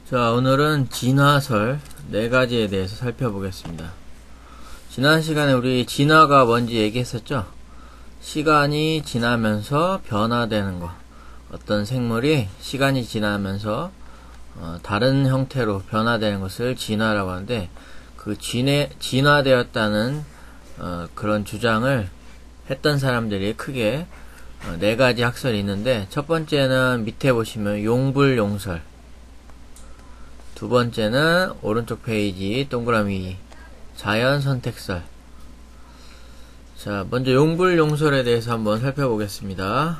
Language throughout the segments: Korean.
자, 오늘은 진화설 4가지에 대해서 살펴보겠습니다. 지난 시간에 우리 진화가 뭔지 얘기했었죠? 시간이 지나면서 변화되는 것. 어떤 생물이 시간이 지나면서 다른 형태로 변화되는 것을 진화라고 하는데, 그 진화되었다는 그런 주장을 했던 사람들이 크게 4가지 학설이 있는데, 첫 번째는 밑에 보시면 용불용설, 두 번째는 오른쪽 페이지 동그라미 자연선택설. 자, 먼저 용불용설에 대해서 한번 살펴보겠습니다.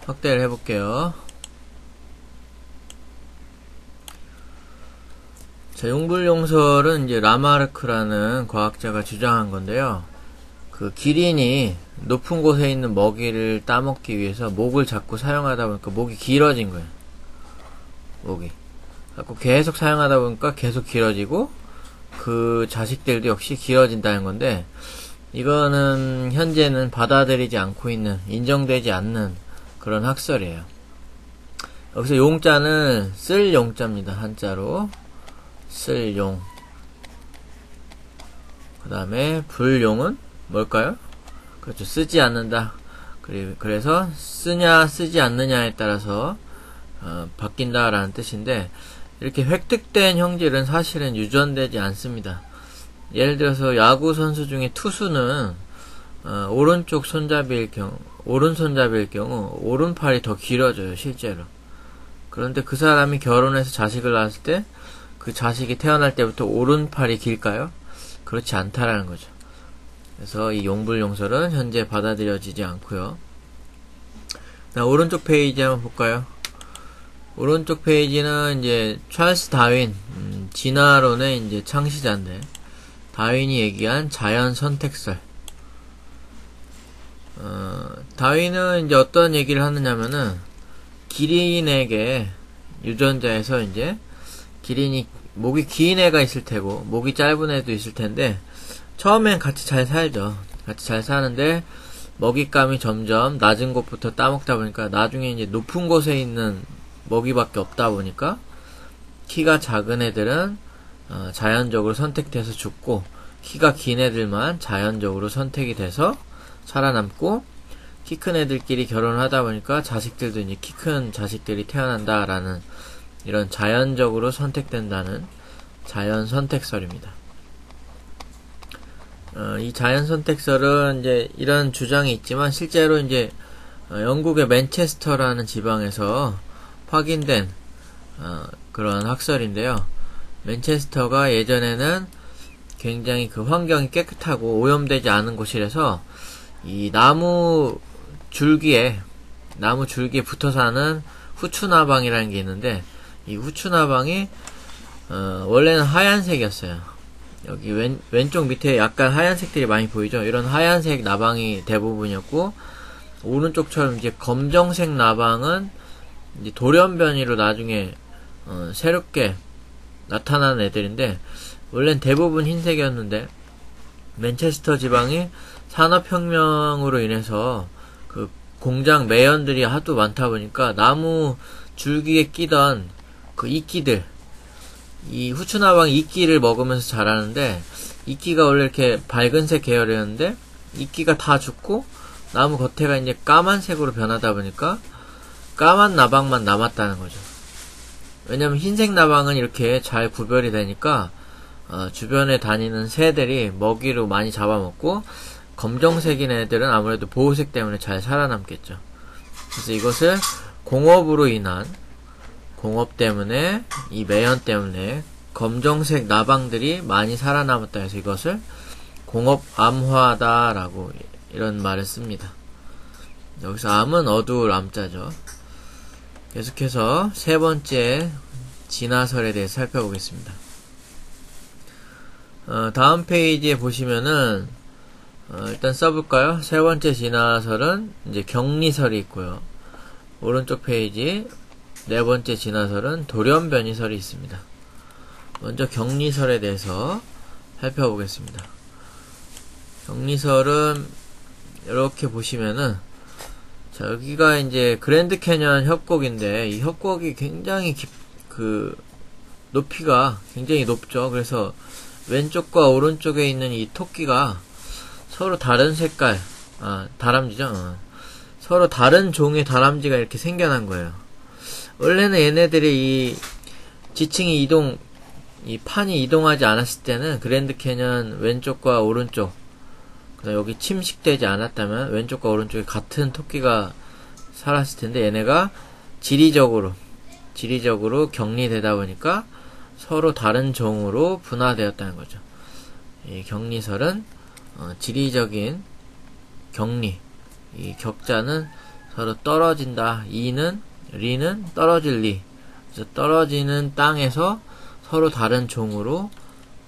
확대를 해볼게요. 자, 용불용설은 이제 라마르크라는 과학자가 주장한 건데요. 그 기린이 높은 곳에 있는 먹이를 따먹기 위해서 목을 자꾸 사용하다 보니까 목이 길어진 거예요. 목이. 자꾸 계속 사용하다 보니까 계속 길어지고, 그 자식들도 역시 길어진다는 건데, 이거는 현재는 받아들이지 않고 있는, 인정되지 않는 그런 학설이에요. 여기서 용자는 쓸 용자입니다. 한자로 쓸 용. 그 다음에 불용은 뭘까요? 그렇죠. 쓰지 않는다. 그래서 쓰냐 쓰지 않느냐에 따라서 바뀐다라는 뜻인데, 이렇게 획득된 형질은 사실은 유전되지 않습니다. 예를 들어서 야구 선수 중에 투수는 오른손잡이일 경우 오른팔이 더 길어져요, 실제로. 그런데 그 사람이 결혼해서 자식을 낳았을 때 그 자식이 태어날 때부터 오른팔이 길까요? 그렇지 않다라는 거죠. 그래서 이 용불용설은 현재 받아들여지지 않고요. 자, 오른쪽 페이지 한번 볼까요? 오른쪽 페이지는 이제 찰스 다윈, 진화론의 이제 창시자인데, 다윈이 얘기한 자연 선택설. 다윈은 이제 어떤 얘기를 하느냐면은, 기린에게 유전자에서 이제 기린이 목이 긴 애가 있을 테고 목이 짧은 애도 있을 텐데, 처음엔 같이 잘 살죠. 같이 잘 사는데 먹잇감이 점점 낮은 곳부터 따먹다 보니까 나중에 이제 높은 곳에 있는 먹이밖에 없다 보니까 키가 작은 애들은 자연적으로 선택돼서 죽고, 키가 긴 애들만 자연적으로 선택이 돼서 살아남고, 키 큰 애들끼리 결혼을 하다 보니까 자식들도 이제 키 큰 자식들이 태어난다라는, 이런 자연적으로 선택된다는 자연 선택설입니다. 이 자연 선택설은 이제 이런 주장이 있지만, 실제로 이제 영국의 맨체스터라는 지방에서 확인된 그런 학설인데요. 맨체스터가 예전에는 굉장히 그 환경이 깨끗하고 오염되지 않은 곳이라서, 이 나무 줄기에 붙어 사는 후추나방이라는 게 있는데, 이 후추나방이 원래는 하얀색이었어요. 여기 왼쪽 밑에 약간 하얀색들이 많이 보이죠? 이런 하얀색 나방이 대부분이었고, 오른쪽처럼 이제 검정색 나방은 이제 돌연변이로 나중에 새롭게 나타난 애들인데, 원래는 대부분 흰색이었는데, 맨체스터 지방이 산업혁명으로 인해서 그 공장 매연들이 하도 많다 보니까 나무 줄기에 끼던 그 이끼들, 이 후추나방 이끼를 먹으면서 자라는데, 이끼가 원래 이렇게 밝은색 계열이었는데 이끼가 다 죽고 나무 겉에가 이제 까만색으로 변하다 보니까 까만 나방만 남았다는 거죠. 왜냐면 흰색 나방은 이렇게 잘 구별이 되니까 주변에 다니는 새들이 먹이로 많이 잡아먹고, 검정색인 애들은 아무래도 보호색 때문에 잘 살아남겠죠. 그래서 이것을 공업 때문에, 이 매연 때문에 검정색 나방들이 많이 살아남았다 해서 이것을 공업 암화다라고 이런 말을 씁니다. 여기서 암은 어두울 암자죠. 계속해서 세 번째 진화설에 대해서 살펴보겠습니다. 다음 페이지에 보시면은 일단 써볼까요? 세 번째 진화설은 이제 격리설이 있고요. 오른쪽 페이지 네 번째 진화설은 돌연변이설이 있습니다. 먼저 격리설에 대해서 살펴보겠습니다. 격리설은 이렇게 보시면은, 자, 여기가 이제 그랜드 캐년 협곡인데, 이 협곡이 굉장히 높이가 굉장히 높죠. 그래서 왼쪽과 오른쪽에 있는 이 토끼가 서로 다른 색깔, 다람쥐죠. 서로 다른 종의 다람쥐가 이렇게 생겨난 거예요. 원래는 얘네들이 이 지층이 이 판이 이동하지 않았을 때는 그랜드 캐년 왼쪽과 오른쪽, 여기 침식되지 않았다면 왼쪽과 오른쪽에 같은 토끼가 살았을 텐데, 얘네가 지리적으로 격리되다 보니까 서로 다른 종으로 분화되었다는 거죠. 이 격리설은 지리적인 격리, 이 격자는 서로 떨어진다. 리는 떨어질 리. 그래서 떨어지는 땅에서 서로 다른 종으로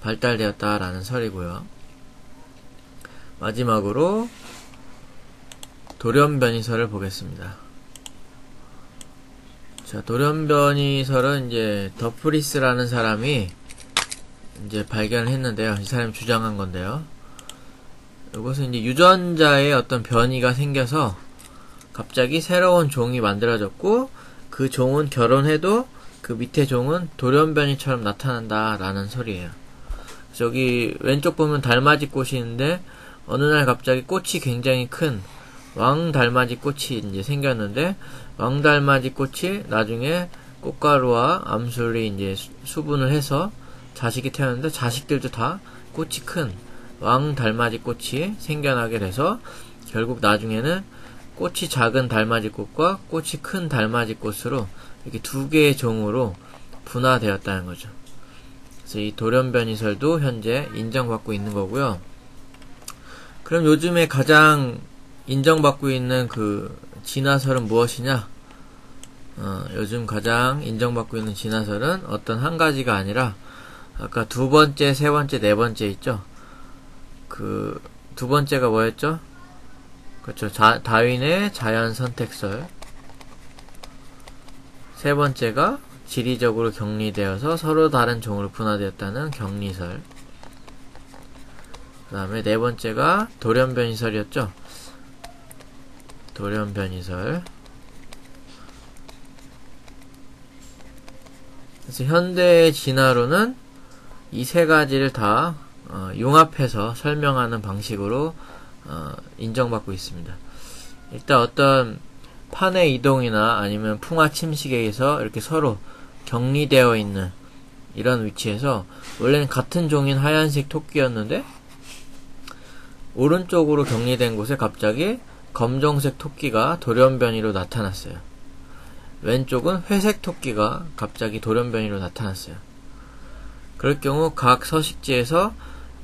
발달되었다라는 설이고요. 마지막으로 돌연변이설을 보겠습니다. 자, 돌연변이설은 이제 더프리스라는 사람이 이제 발견을 했는데요. 이 사람이 주장한 건데요. 이것은 이제 유전자에 어떤 변이가 생겨서 갑자기 새로운 종이 만들어졌고, 그 종은 결혼해도 그 밑에 종은 돌연변이처럼 나타난다라는 소리예요. 저기 왼쪽 보면 달맞이 꽃이 있는데, 어느 날 갑자기 꽃이 굉장히 큰 왕달맞이 꽃이 이제 생겼는데, 왕달맞이 꽃이 나중에 꽃가루와 암술이 이제 수분을 해서 자식이 태어났는데, 자식들도 다 꽃이 큰 왕달맞이 꽃이 생겨나게 돼서 결국 나중에는 꽃이 작은 달맞이 꽃과 꽃이 큰 달맞이 꽃으로 이렇게 두 개의 종으로 분화되었다는 거죠. 그래서 이 돌연변이설도 현재 인정받고 있는 거고요. 그럼 요즘에 가장 인정받고 있는 그 진화설은 무엇이냐? 요즘 가장 인정받고 있는 진화설은 어떤 한 가지가 아니라, 아까 두 번째, 세 번째, 네 번째 있죠? 그 두 번째가 뭐였죠? 그렇죠. 다윈의 자연 선택설. 세 번째가 지리적으로 격리되어서 서로 다른 종으로 분화되었다는 격리설. 그 다음에 네 번째가 돌연변이설이었죠. 돌연변이설. 그래서 현대의 진화론은 이 세 가지를 다 융합해서 설명하는 방식으로 인정받고 있습니다. 일단 어떤 판의 이동이나 아니면 풍화 침식에 의해서 이렇게 서로 격리되어 있는 이런 위치에서, 원래는 같은 종인 하얀색 토끼였는데 오른쪽으로 격리된 곳에 갑자기 검정색 토끼가 돌연변이로 나타났어요. 왼쪽은 회색 토끼가 갑자기 돌연변이로 나타났어요. 그럴 경우 각 서식지에서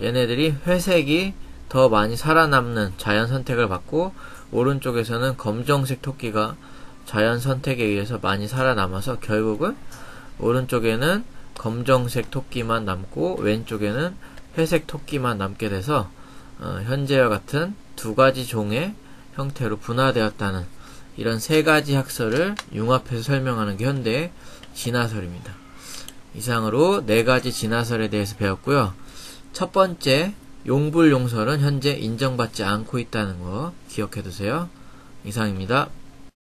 얘네들이 회색이 더 많이 살아남는 자연 선택을 받고, 오른쪽에서는 검정색 토끼가 자연 선택에 의해서 많이 살아남아서 결국은 오른쪽에는 검정색 토끼만 남고 왼쪽에는 회색 토끼만 남게 돼서 현재와 같은 두 가지 종의 형태로 분화되었다는, 이런 세 가지 학설을 융합해서 설명하는 게 현대의 진화설입니다. 이상으로 네 가지 진화설에 대해서 배웠고요. 첫 번째, 용불용설은 현재 인정받지 않고 있다는 거 기억해 두세요. 이상입니다.